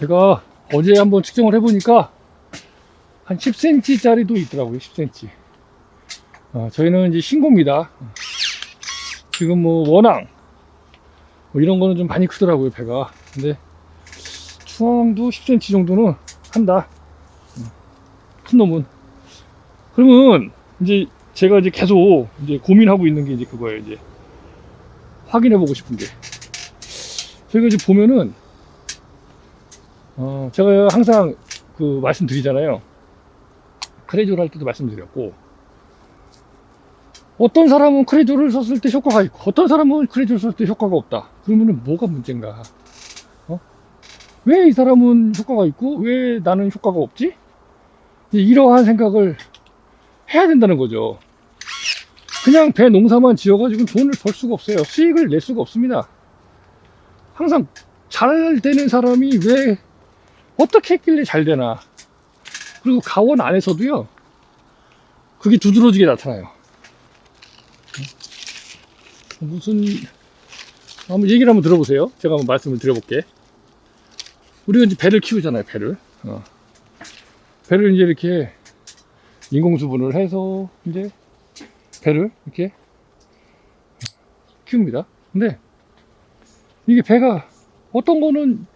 제가 어제 한번 측정을 해보니까 한 10cm 짜리도 있더라고요. 10cm. 저희는 이제 신고입니다. 지금 뭐 원앙 뭐 이런 거는 좀 많이 크더라고요, 배가. 근데 추앙도 10cm 정도는 한다. 큰 놈은. 그러면 이제 제가 이제 계속 이제 고민하고 있는 게 이제 그거예요. 이제 확인해 보고 싶은 게. 저희가 이제 보면은 제가 항상 그 말씀드리잖아요. 크레조를 할 때도 말씀드렸고, 어떤 사람은 크레조를 썼을 때 효과가 있고 어떤 사람은 크레조를 썼을 때 효과가 없다. 그러면은 뭐가 문제인가? 왜 이 사람은 효과가 있고 왜 나는 효과가 없지? 이러한 생각을 해야 된다는 거죠. 그냥 배 농사만 지어가지고 돈을 벌 수가 없어요. 수익을 낼 수가 없습니다. 항상 잘 되는 사람이 왜 어떻게 했길래 잘 되나. 그리고 가원 안에서도요, 그게 두드러지게 나타나요. 무슨, 한번 얘기를 한번 들어보세요. 제가 한번 말씀을 드려볼게. 우리가 이제 배를 키우잖아요, 배를. 배를 이제 이렇게 인공수분을 해서 이제 배를 이렇게 키웁니다. 근데 이게 배가 어떤 거는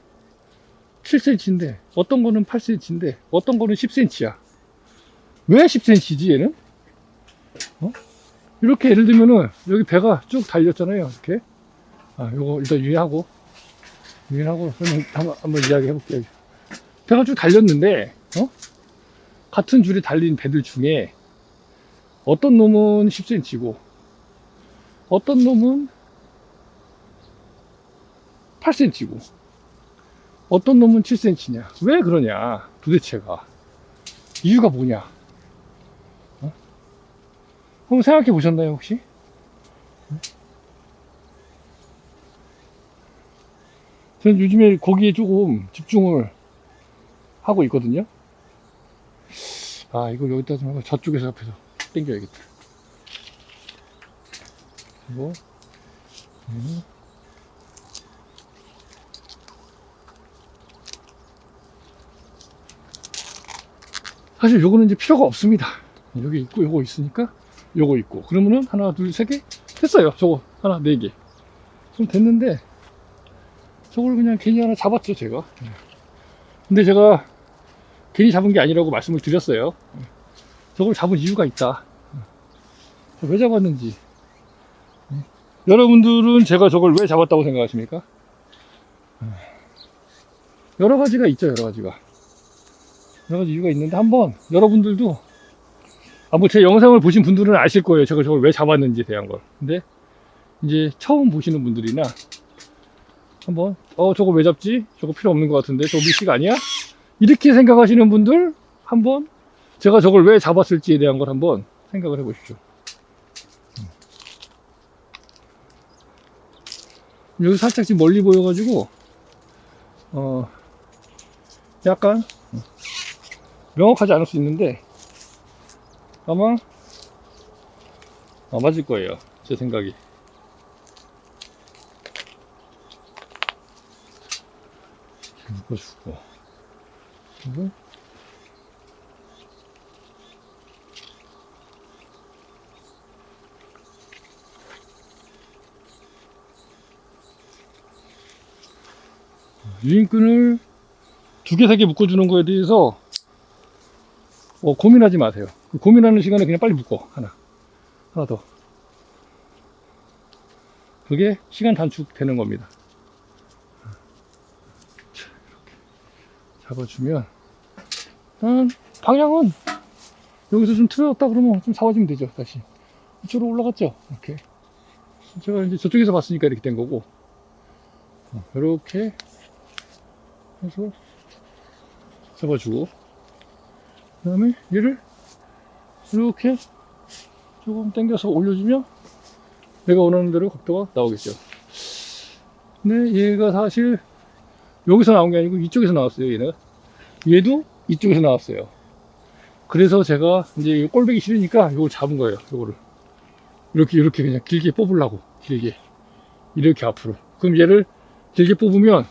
7cm인데 어떤 거는 8cm인데 어떤 거는 10cm야. 왜 10cm지 얘는? 이렇게 예를 들면은 여기 배가 쭉 달렸잖아요. 이렇게. 요거 일단 유의하고 그러면 한번 이야기 해볼게요. 배가 쭉 달렸는데 같은 줄에 달린 배들 중에 어떤 놈은 10cm고 어떤 놈은 8cm고 어떤 놈은 7cm냐. 왜 그러냐 도대체가. 이유가 뭐냐. 한번 생각해 보셨나요 혹시? 저는 요즘에 거기에 조금 집중을 하고 있거든요. 이거 여기다 좀 하고 저쪽에서 옆에서 당겨야겠다. 그리고 사실 요거는 이제 필요가 없습니다. 여기 있고 요거 있으니까 요거 있고 그러면은 하나 둘 세 개 됐어요. 저거 하나 네 개 좀 됐는데 저걸 그냥 괜히 하나 잡았죠 제가. 근데 제가 괜히 잡은 게 아니라고 말씀을 드렸어요. 저걸 잡은 이유가 있다. 왜 잡았는지. 여러분들은 제가 저걸 왜 잡았다고 생각하십니까? 여러 가지가 있죠. 여러 가지 이유가 있는데 한번 여러분들도 뭐 제 영상을 보신 분들은 아실 거예요. 제가 저걸 왜 잡았는지에 대한 걸. 근데 이제 처음 보시는 분들이나 한번 저거 왜 잡지? 저거 필요 없는 것 같은데 저거 미식 아니야? 이렇게 생각하시는 분들 한번 제가 저걸 왜 잡았을지에 대한 걸 한번 생각을 해 보십시오. 여기 살짝 지금 멀리 보여가지고 약간 명확하지 않을 수 있는데 아마 맞을 거예요. 제 생각이. 묶어주고 그리고 유인끈을 2개, 3개 묶어주는 거에 대해서 고민하지 마세요. 고민하는 시간에 그냥 빨리 묶어. 하나 더. 그게 시간 단축되는 겁니다. 이렇게 잡아주면 방향은 여기서 좀 틀어졌다 그러면 좀 잡아주면 되죠. 다시 이쪽으로 올라갔죠. 이렇게 제가 이제 저쪽에서 봤으니까 이렇게 된 거고, 이렇게 해서 잡아주고 그 다음에 얘를 이렇게 조금 당겨서 올려주면 내가 원하는 대로 각도가 나오겠죠. 근데 얘가 사실 여기서 나온 게 아니고 이쪽에서 나왔어요. 얘도 이쪽에서 나왔어요. 그래서 제가 이제 꼴배기 싫으니까 이걸 잡은 거예요. 이거를 이렇게 그냥 길게 뽑으려고. 길게 이렇게 앞으로. 그럼 얘를 길게 뽑으면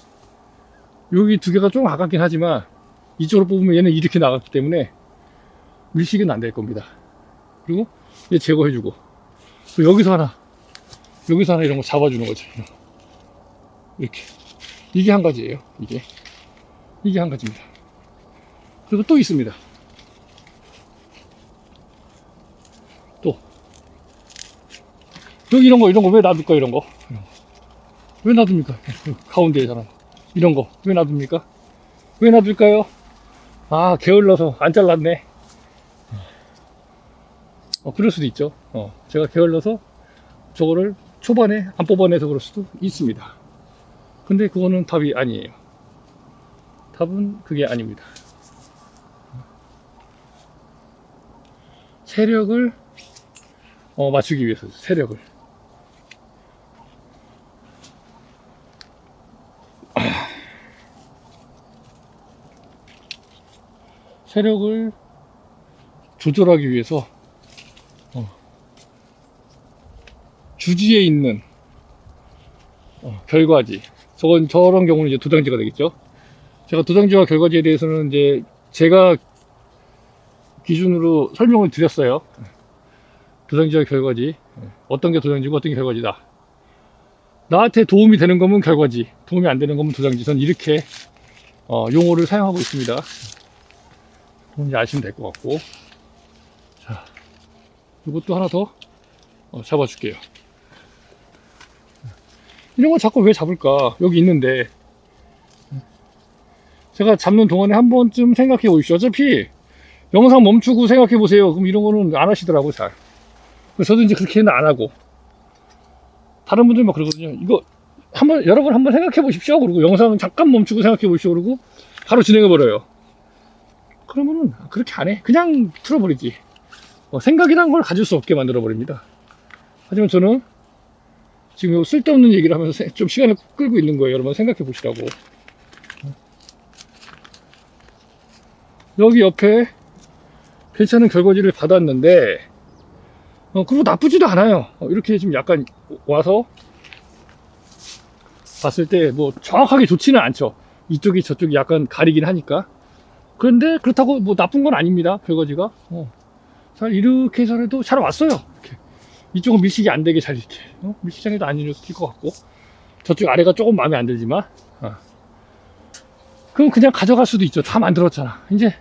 여기 두 개가 좀 아깝긴 하지만 이쪽으로 뽑으면 얘는 이렇게 나갔기 때문에 밀식은 안 될 겁니다. 그리고 얘 제거해주고 또 여기서 하나 이런 거 잡아주는 거죠. 이렇게. 이게 한 가지예요. 이게 한 가지입니다. 그리고 또 있습니다. 또 여기 이런 거 왜 놔둘까? 이런 거 왜 놔둡니까? 가운데에잖아. 이런 거 왜 놔둡니까? 왜 놔둘까요? 아, 게을러서 안 잘랐네. 그럴 수도 있죠. 제가 게을러서 저거를 초반에 안 뽑아내서 그럴 수도 있습니다. 근데 그거는 답이 아니에요. 답은 그게 아닙니다. 세력을 맞추기 위해서 세력을 조절하기 위해서 주지에 있는 결과지. 저런 경우는 이제 도장지가 되겠죠. 제가 도장지와 결과지에 대해서는 이제 제가 기준으로 설명을 드렸어요. 도장지와 결과지. 어떤 게 도장지고 어떤 게 결과지다. 나한테 도움이 되는 거면 결과지, 도움이 안 되는 거면 도장지. 저는 이렇게 용어를 사용하고 있습니다. 이제 아시면 될 것 같고. 자, 이것도 하나 더 잡아줄게요. 이런 거 자꾸 왜 잡을까? 여기 있는데. 제가 잡는 동안에 한 번쯤 생각해 보십시오. 어차피 영상 멈추고 생각해 보세요. 그럼 이런 거는 안 하시더라고, 잘. 그래서 저도 이제 그렇게는 안 하고. 다른 분들 막 그러거든요. 이거 여러분 한번 생각해 보십시오. 그리고 영상은 잠깐 멈추고 생각해 보십시오. 그러고 바로 진행해 버려요. 그러면은 그렇게 안 해. 그냥 틀어버리지. 생각이란 걸 가질 수 없게 만들어 버립니다. 하지만 저는 지금 쓸데없는 얘기를 하면서 좀 시간을 끌고 있는 거예요. 여러분 생각해 보시라고. 여기 옆에 괜찮은 결과지를 받았는데 그리고 나쁘지도 않아요. 이렇게 좀 약간 와서 봤을 때 뭐 정확하게 좋지는 않죠. 이쪽이 저쪽이 약간 가리긴 하니까. 그런데 그렇다고 뭐 나쁜 건 아닙니다. 결과지가 잘 이렇게 해서라도 잘 왔어요. 이렇게. 이쪽은 밀식이 안 되게 잘 이렇게 밀식장에도 안 일으킬 것 같고, 저쪽 아래가 조금 마음에 안 들지만 그럼 그냥 가져갈 수도 있죠. 다 만들었잖아. 이제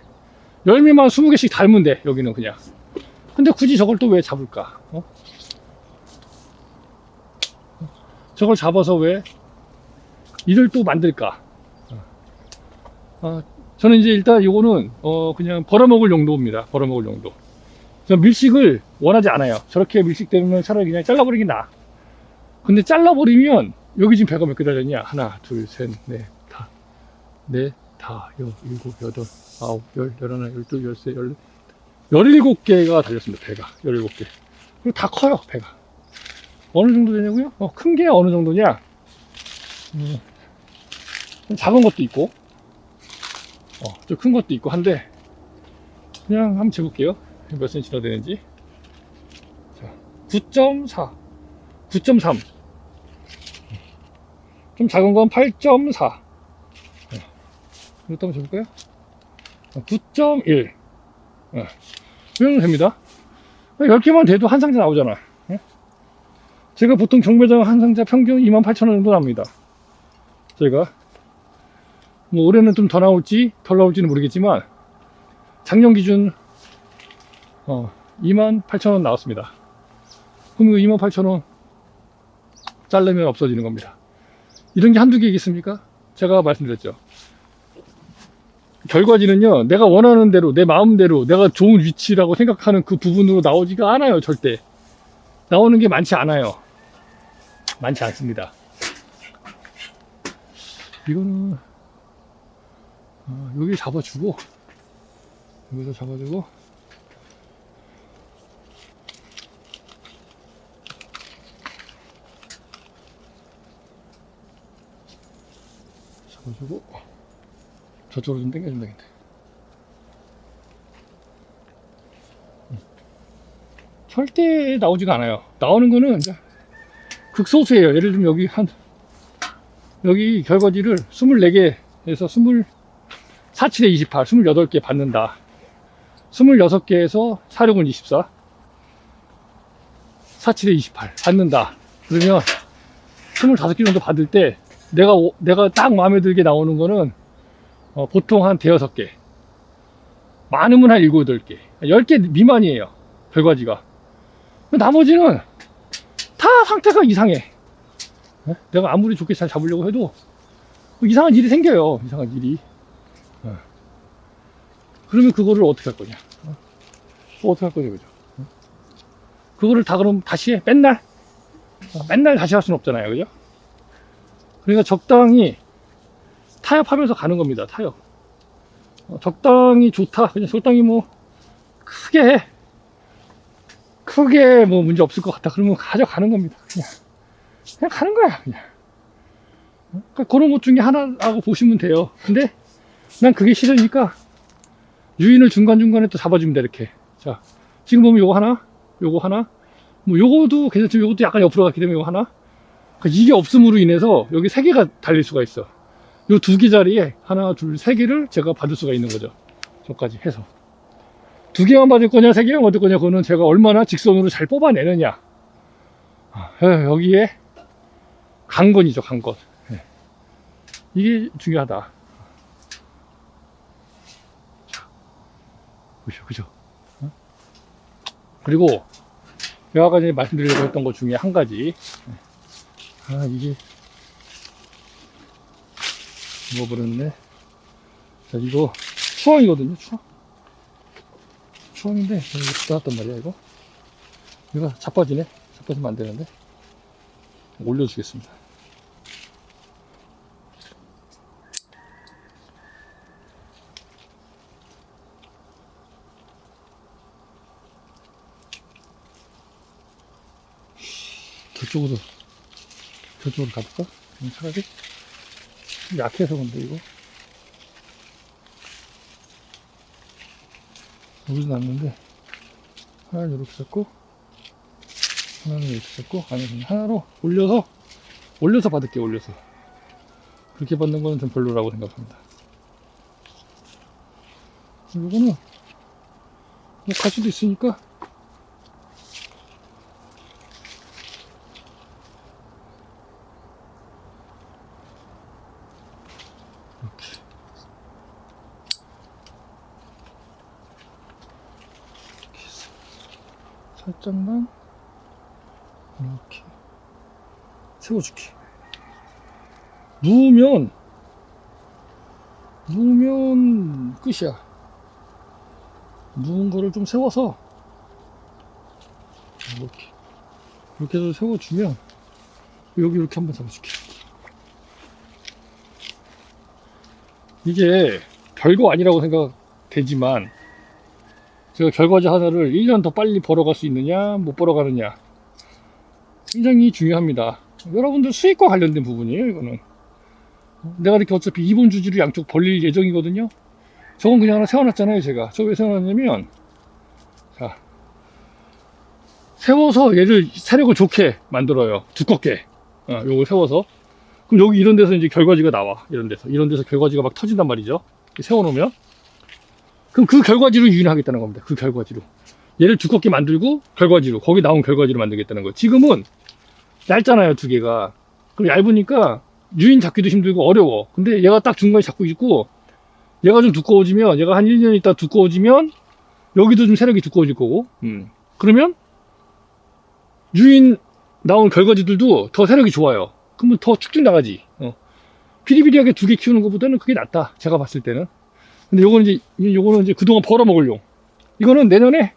열매만 20개씩 달면 돼. 여기는 그냥. 근데 굳이 저걸 또 왜 잡을까? 저걸 잡아서 왜 이를 또 만들까? 저는 이제 일단 이거는 그냥 벌어먹을 용도입니다. 벌어먹을 용도. 저 밀식을 원하지 않아요. 저렇게 밀식되면 차라리 그냥 잘라버리긴 나아. 근데 잘라버리면 여기 지금 배가 몇 개 달렸냐? 하나, 둘, 셋, 넷, 다, 넷, 다, 일곱, 여덟, 아홉, 열, 열하나, 열둘, 열세, 열넷, 17개가 달렸습니다. 배가 17개. 그리고 다 커요. 배가 어느 정도 되냐고요? 큰 게 어느 정도냐? 좀 작은 것도 있고 좀 큰 것도 있고 한데, 그냥 한번 재볼게요. 몇 cm나 되는지. 자, 9.4, 9.3. 좀 작은 건 8.4. 이것도 한번 재볼까요? 9.1. 이 정도 됩니다. 10개만 돼도 한 상자 나오잖아. 제가 보통 경매장 한 상자 평균 28,000원 정도 납니다. 제가 뭐 올해는 좀 더 나올지 덜 나올지는 모르겠지만 작년 기준 28,000원 나왔습니다. 그럼 28,000원 자르면 없어지는 겁니다. 이런 게 한두 개겠습니까? 제가 말씀드렸죠. 결과지는요, 내가 원하는 대로, 내 마음대로, 내가 좋은 위치라고 생각하는 그 부분으로 나오지가 않아요. 절대 나오는 게 많지 않아요. 많지 않습니다. 이거는 여기 잡아주고, 여기서 잡아주고, 저쪽으로 좀 당겨주면 되겠네. 절대 나오지가 않아요. 나오는 거는 이제 극소수예요. 예를 들면 여기 결과지를 24개 그래서 47에 28, 28개 받는다. 26개에서 46은 24, 47에 28 받는다. 그러면 25개 정도 받을 때 내가 딱 마음에 들게 나오는 거는 보통 한 대여섯 개, 많으면 한 7, 8개, 10개 미만이에요, 결과지가. 나머지는 다 상태가 이상해. 내가 아무리 좋게 잘 잡으려고 해도 이상한 일이 생겨요. 이상한 일이. 그러면 그거를 어떻게 할 거냐? 어떻게 할 거냐, 그죠? 그거를 다 그럼 다시 해? 맨날? 맨날 다시 할 수는 없잖아요, 그죠? 그러니까 적당히 타협하면서 가는 겁니다. 타협. 적당히 좋다. 그냥 적당히 뭐 크게 뭐 문제 없을 것 같다. 그러면 가져가는 겁니다. 그냥 가는 거야. 그냥. 그러니까 그런 것 중에 하나라고 보시면 돼요. 근데 난 그게 싫으니까 유인을 중간중간에 또 잡아주면 돼. 이렇게. 자, 지금 보면 요거 하나, 뭐 요거도 괜찮지만 요것도 약간 옆으로 갔기 때문에 요거 하나. 그러니까 이게 없음으로 인해서 여기 3개가 달릴 수가 있어. 요 2개 자리에 하나, 둘, 3개를 제가 받을 수가 있는 거죠. 저까지 해서. 2개만 받을 거냐, 3개만 받을 거냐, 그거는 제가 얼마나 직선으로 잘 뽑아내느냐. 여기에 강건이죠, 강건. 이게 중요하다. 그죠? 그리고 제가 아까 전에 말씀드리려고 했던 것 중에 한 가지. 이게 먹어버렸네. 자, 이거 추앙이거든요. 추앙인데 이거 닫았단 말이야. 이거 자빠지네. 자빠지면 안 되는데 올려주겠습니다. 저쪽으로 가볼까? 차라리 좀 약해서 근데 이거 여기서 났는데 하나는 이렇게 잡고 하나는 이렇게 잡고, 아니 그냥 하나로 올려서 받을게요. 올려서 그렇게 받는 거는 좀 별로라고 생각합니다. 이거는 뭐 갈 수도 있으니까 살짝만 이렇게 세워줄게. 누우면 끝이야. 누운 거를 좀 세워서 이렇게 해서 세워주면 여기 이렇게 한번 잡아줄게. 이게 별거 아니라고 생각되지만 제가 결과지 하나를 1년 더 빨리 벌어갈 수 있느냐 못 벌어가느냐 굉장히 중요합니다. 여러분들 수익과 관련된 부분이에요. 이거는 내가 이렇게 어차피 2번 주지로 양쪽 벌릴 예정이거든요. 저건 그냥 하나 세워놨잖아요. 제가 저 왜 세워놨냐면, 자, 세워서 얘를 세력을 좋게 만들어요. 두껍게 요걸 세워서. 그럼 여기 이런 데서 이제 결과지가 나와. 이런 데서 결과지가 막 터진단 말이죠. 세워놓으면 그럼 그 결과지로 유인하겠다는 겁니다. 그 결과지로 얘를 두껍게 만들고 결과지로 거기 나온 결과지로 만들겠다는 거예요. 지금은 얇잖아요, 2개가. 그럼 얇으니까 유인 잡기도 힘들고 어려워. 근데 얘가 딱 중간에 잡고 있고 얘가 좀 두꺼워지면, 얘가 한 1년 있다 두꺼워지면 여기도 좀 세력이 두꺼워질 거고, 그러면 유인 나온 결과지들도 더 세력이 좋아요. 그러면 더 축축 나가지. 비리비리하게 2개 키우는 것보다는 그게 낫다, 제가 봤을 때는. 근데 요거는 이제 그동안 벌어먹으려고. 이거는 내년에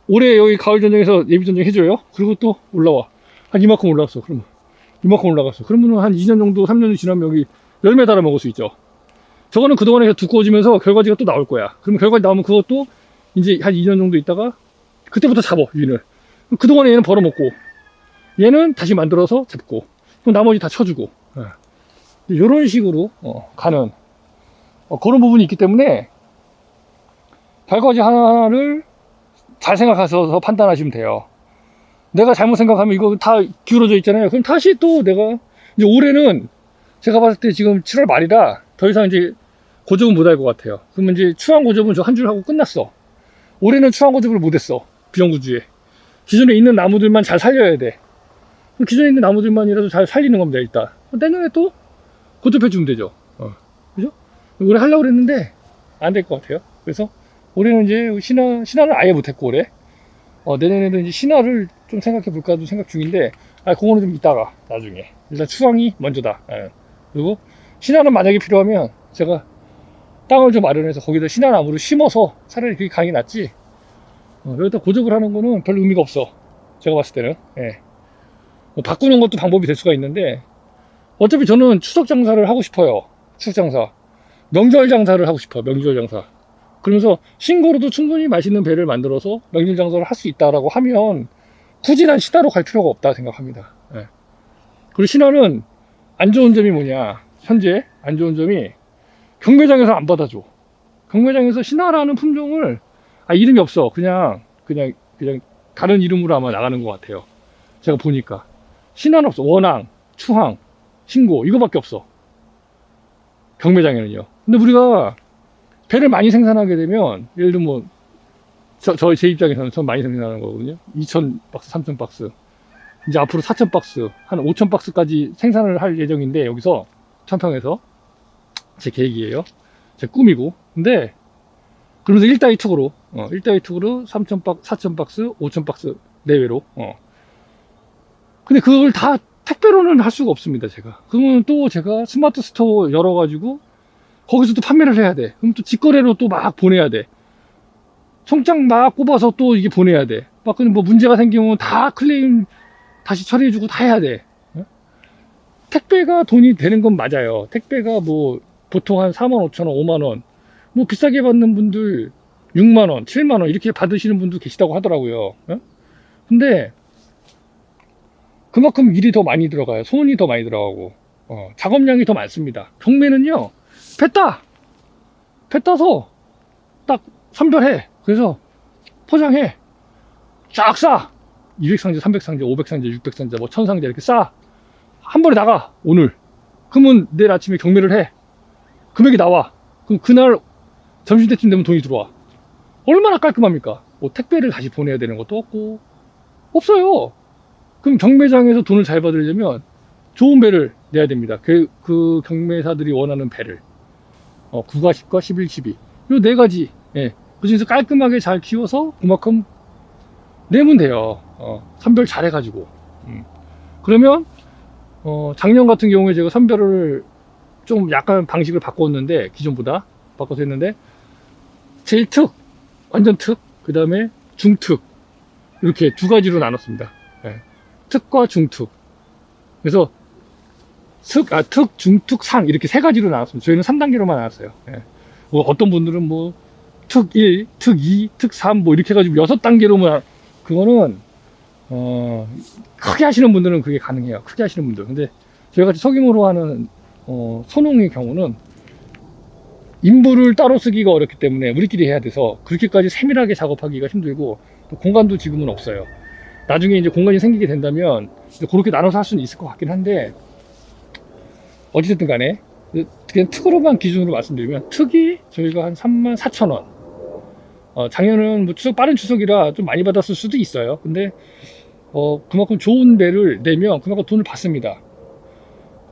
올해 여기 가을 전쟁에서 예비 전쟁 해줘요. 그리고 또 올라와. 한 이만큼 올라왔어. 그러면 이만큼 올라갔어. 그러면 한 2년 정도, 3년이 지나면 여기 열매 달아 먹을 수 있죠. 저거는 그동안에 두꺼워지면서 결과지가 또 나올 거야. 그러면 결과지 나오면 그것도 이제 한 2년 정도 있다가 그때부터 잡어, 유인을. 그동안에 얘는 벌어먹고 얘는 다시 만들어서 잡고 그럼 나머지 다 쳐주고, 이런 식으로 가는 그런 부분이 있기 때문에 발과지 하나를 잘 생각하셔서 판단하시면 돼요. 내가 잘못 생각하면 이거 다 기울어져 있잖아요. 그럼 다시 또 내가 이제 올해는 제가 봤을 때 지금 7월 말이라 더 이상 이제 고접은 못 할 것 같아요. 그러면 이제 추한 고접은 저 한 줄 하고 끝났어. 올해는 추한 고접을 못 했어. 비정부주에. 기존에 있는 나무들만 잘 살려야 돼. 기존에 있는 나무들만이라도 잘 살리는 겁니다, 일단. 내년에 또 고접해주면 되죠. 그죠? 올해 하려고 그랬는데, 안 될 것 같아요. 그래서 올해는 이제 신화를 아예 못했고, 올해. 내년에는 이제 신화를 좀 생각해 볼까도 생각 중인데, 그거는 좀 이따가, 나중에. 일단 추앙이 먼저다. 그리고 신화는 만약에 필요하면 제가 땅을 좀 마련해서 거기다 신화나무를 심어서 차라리 그게 가는 게 낫지. 여기다 고접을 하는 거는 별 의미가 없어. 제가 봤을 때는. 예. 바꾸는 것도 방법이 될 수가 있는데, 어차피 저는 추석 장사를 하고 싶어요. 추석 장사. 명절 장사를 하고 싶어요. 명절 장사. 그러면서 신고로도 충분히 맛있는 배를 만들어서 명절 장사를 할 수 있다라고 하면 굳이 난 신화로 갈 필요가 없다 생각합니다. 예. 그리고 신화는 안 좋은 점이 뭐냐. 현재 안 좋은 점이 경매장에서 안 받아줘. 경매장에서 신화라는 품종을 이름이 없어. 그냥 다른 이름으로 아마 나가는 것 같아요. 제가 보니까 신화는 없어. 원앙, 추항, 신고 이거밖에 없어. 경매장에는요. 근데 우리가 배를 많이 생산하게 되면 예를 들면 뭐 제 입장에서는 전 많이 생산하는 거거든요. 2,000박스, 3,000박스. 이제 앞으로 4,000박스, 한 5,000박스까지 생산을 할 예정인데 여기서 천평에서 제 계획이에요. 제 꿈이고. 근데 그러면서 1다이툭으로 3,000박스, 4,000박스, 5,000박스 내외로. 근데 그걸 다 택배로는 할 수가 없습니다, 제가. 그러면 또 제가 스마트 스토어 열어가지고 거기서 또 판매를 해야 돼. 그럼 또 직거래로 또 막 보내야 돼. 총장 막 꼽아서 또 이게 보내야 돼. 막 그냥 뭐 문제가 생기면 다 클레임 다시 처리해주고 다 해야 돼. 택배가 돈이 되는 건 맞아요. 택배가 뭐 보통 한 45,000원, 5만원. 뭐 비싸게 받는 분들 6만원, 7만원 이렇게 받으시는 분도 계시다고 하더라고요. 근데 그만큼 일이 더 많이 들어가요. 손이 더 많이 들어가고 작업량이 더 많습니다. 경매는요, 배 따서 딱 선별해. 그래서 포장해. 쫙 싸. 200상자, 300상자, 500상자, 600상자, 뭐 1000상자 이렇게 싸. 한 번에 나가, 오늘. 그러면 내일 아침에 경매를 해. 금액이 나와. 그럼 그날 점심때쯤 되면 돈이 들어와. 얼마나 깔끔합니까? 뭐 택배를 다시 보내야 되는 것도 없고. 없어요. 그럼 경매장에서 돈을 잘 받으려면 좋은 배를 내야 됩니다. 그 경매사들이 원하는 배를. 9가, 10가, 11, 12. 요 네 가지. 예. 그 중에서 깔끔하게 잘 키워서 그만큼 내면 돼요. 선별 잘 해가지고. 그러면, 작년 같은 경우에 제가 선별을 좀 약간 방식을 바꿨는데, 기존보다 바꿔서 했는데, 제일 특, 완전 특, 그 다음에 중특. 이렇게 두 가지로 나눴습니다. 예. 특과 중특. 그래서, 특, 중특, 상. 이렇게 세 가지로 나눴습니다. 저희는 3단계로만 나눴어요. 예. 뭐 어떤 분들은 뭐, 특 1, 특 2, 특 3, 뭐 이렇게 해가지고 6단계로만, 그거는, 크게 하시는 분들은 그게 가능해요. 크게 하시는 분들. 근데 저희같이 소규모로 하는, 소농의 경우는 인부를 따로 쓰기가 어렵기 때문에 우리끼리 해야 돼서 그렇게까지 세밀하게 작업하기가 힘들고 또 공간도 지금은 없어요. 나중에 이제 공간이 생기게 된다면 그렇게 나눠서 할 수는 있을 것 같긴 한데, 어찌됐든 간에 그냥 특으로만 기준으로 말씀드리면 특이 저희가 한 34,000원. 작년은 뭐 빠른 추석이라 좀 많이 받았을 수도 있어요. 근데 그만큼 좋은 배를 내면 그만큼 돈을 받습니다.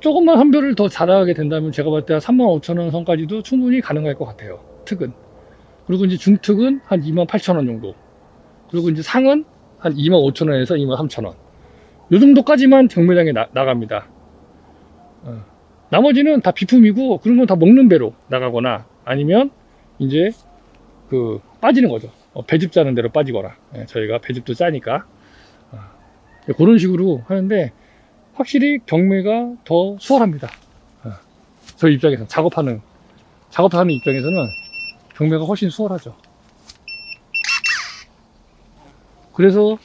조금만 선별을 더 잘하게 된다면 제가 봤을 때 35,000원 선까지도 충분히 가능할 것 같아요. 특은. 그리고 이제 중특은 한 28,000원 정도. 그리고 이제 상은 한 25,000원에서 23,000원. 요 정도까지만 경매장에 나갑니다. 나머지는 다 비품이고 그런 건 다 먹는 배로 나가거나 아니면 이제 빠지는 거죠. 배즙 짜는 대로 빠지거나. 저희가 배즙도 짜니까. 그런 식으로 하는데 확실히 경매가 더 수월합니다. 저희 입장에서 작업하는 입장에서는 경매가 훨씬 수월하죠. 그래서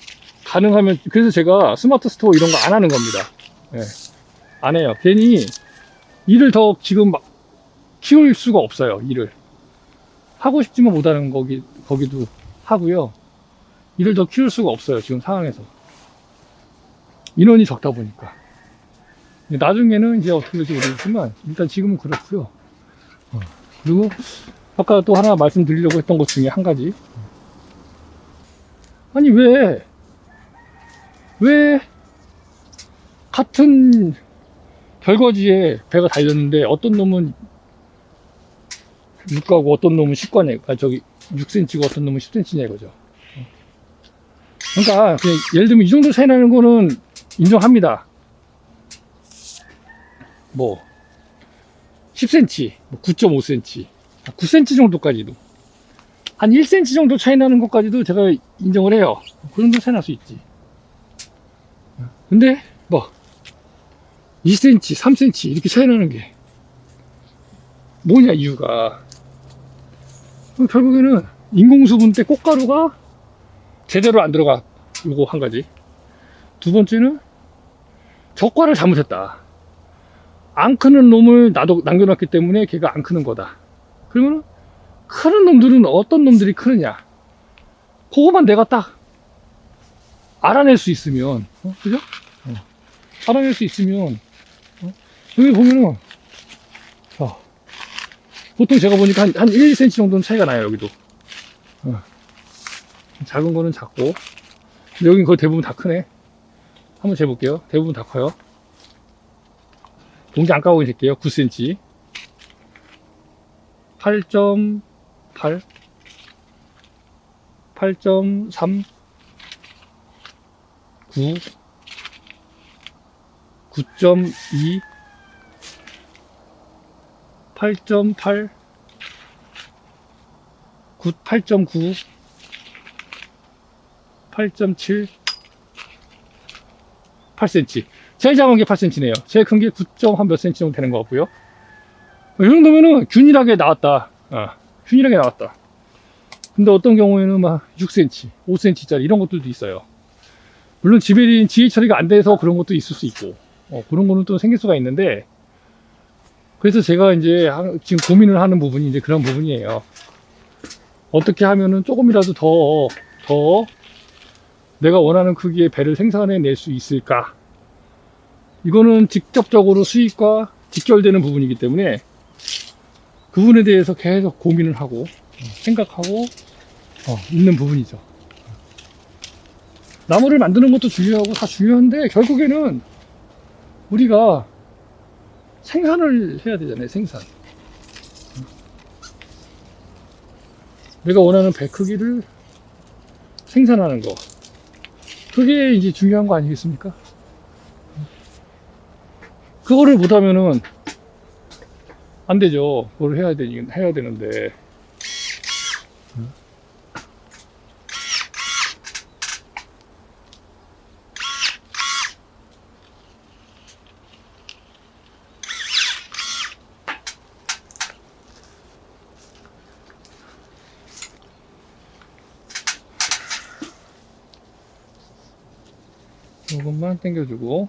가능하면, 그래서 제가 스마트 스토어 이런 거 안 하는 겁니다. 안 해요. 괜히 일을 더 지금 막 키울 수가 없어요. 일을 하고 싶지만 못하는 거기도 하고요. 일을 더 키울 수가 없어요. 지금 상황에서 인원이 적다 보니까. 나중에는 이제 어떻게 될지 모르겠지만 일단 지금은 그렇고요. 그리고 아까 또 하나 말씀드리려고 했던 것 중에 한 가지. 아니 왜 같은 결거지에 배가 달렸는데 어떤 놈은 6가고 어떤 놈은 10가냐, 저기 6cm고 어떤 놈은 10cm냐 이거죠. 그러니까 그냥 예를 들면 이 정도 차이 나는 거는 인정합니다. 뭐 10cm, 9.5cm, 9cm 정도까지도, 한 1cm 정도 차이 나는 것까지도 제가 인정을 해요. 그 정도 차이 날 수 있지. 근데 뭐 2cm, 3cm 이렇게 차이 나는 게 뭐냐 이유가, 결국에는 인공수분 때 꽃가루가 제대로 안 들어가. 요거 한 가지. 두 번째는 적과를 잘못했다. 안 크는 놈을 남겨놨기 때문에 걔가 안 크는 거다. 그러면 크는 놈들은 어떤 놈들이 크느냐, 그거만 내가 딱 알아낼 수 있으면, 그죠? 알아낼 수 있으면, 여기 보면은, 보통 제가 보니까 한 1, 2cm 정도는 차이가 나요, 여기도. 작은 거는 작고, 근데 여긴 거의 대부분 다 크네. 한번 재볼게요. 대부분 다 커요. 동지 안 까고 재볼게요. 9cm. 8.8, 8.3, 9, 9.2, 8.8, 8.9, 8.7, 8cm. 제일 작은 게 8cm네요. 제일 큰 게 9. 한 몇 cm 정도 되는 것 같고요. 이 정도면은 균일하게 나왔다. 균일하게 나왔다. 근데 어떤 경우에는 막 6cm, 5cm짜리 이런 것들도 있어요. 물론 지혜 처리가 안 돼서 그런 것도 있을 수 있고, 그런 거는 또 생길 수가 있는데, 그래서 제가 이제 지금 고민을 하는 부분이 이제 그런 부분이에요. 어떻게 하면은 조금이라도 더 내가 원하는 크기의 배를 생산해 낼 수 있을까? 이거는 직접적으로 수익과 직결되는 부분이기 때문에 그 부분에 대해서 계속 고민을 하고 생각하고 있는 부분이죠. 나무를 만드는 것도 중요하고 다 중요한데, 결국에는 우리가 생산을 해야 되잖아요. 생산. 내가 원하는 배 크기를 생산하는 거, 그게 이제 중요한 거 아니겠습니까? 그거를 못하면은 안 되죠. 그걸 해야 되는데. 조금만 당겨주고,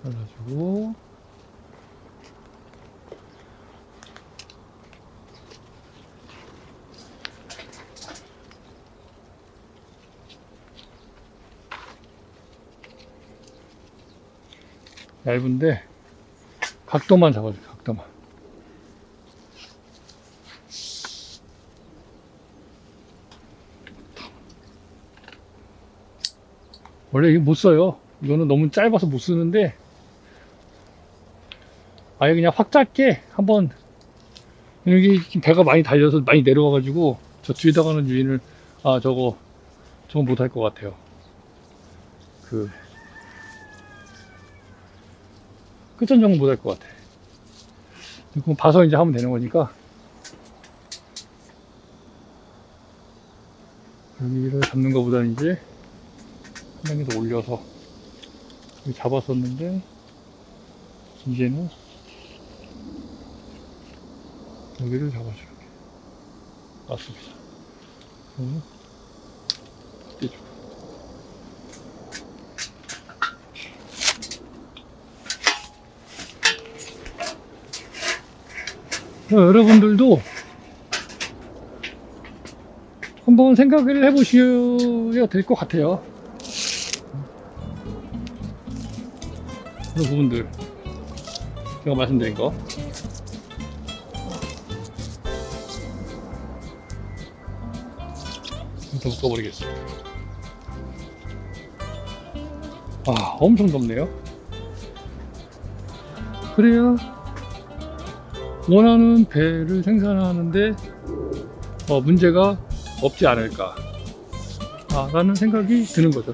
잘라주고, 얇은데 각도만 잡아줘요. 각도만. 원래 이거 못 써요. 이거는 너무 짧아서 못 쓰는데, 아예 그냥 확 짧게 한번, 여기 배가 많이 달려서 많이 내려와가지고 저 뒤에다 가는 유인을, 저거 못할 것 같아요. 끝전정은 못할 것 같아. 그럼 봐서 이제 하면 되는 거니까, 여기를 잡는 것보다는 이제 한 단계 더 올려서, 여기 잡았었는데 이제는 여기를 잡아주는 게 맞습니다. 떼주고. 여러분들도 한번 생각을 해보셔야 될 것 같아요. 그런 부분들 제가 말씀드린 거. 더 묶어버리겠습니다. 아, 엄청 덥네요. 그래야 원하는 배를 생산하는데 문제가 없지 않을까 라는 생각이 드는 거죠.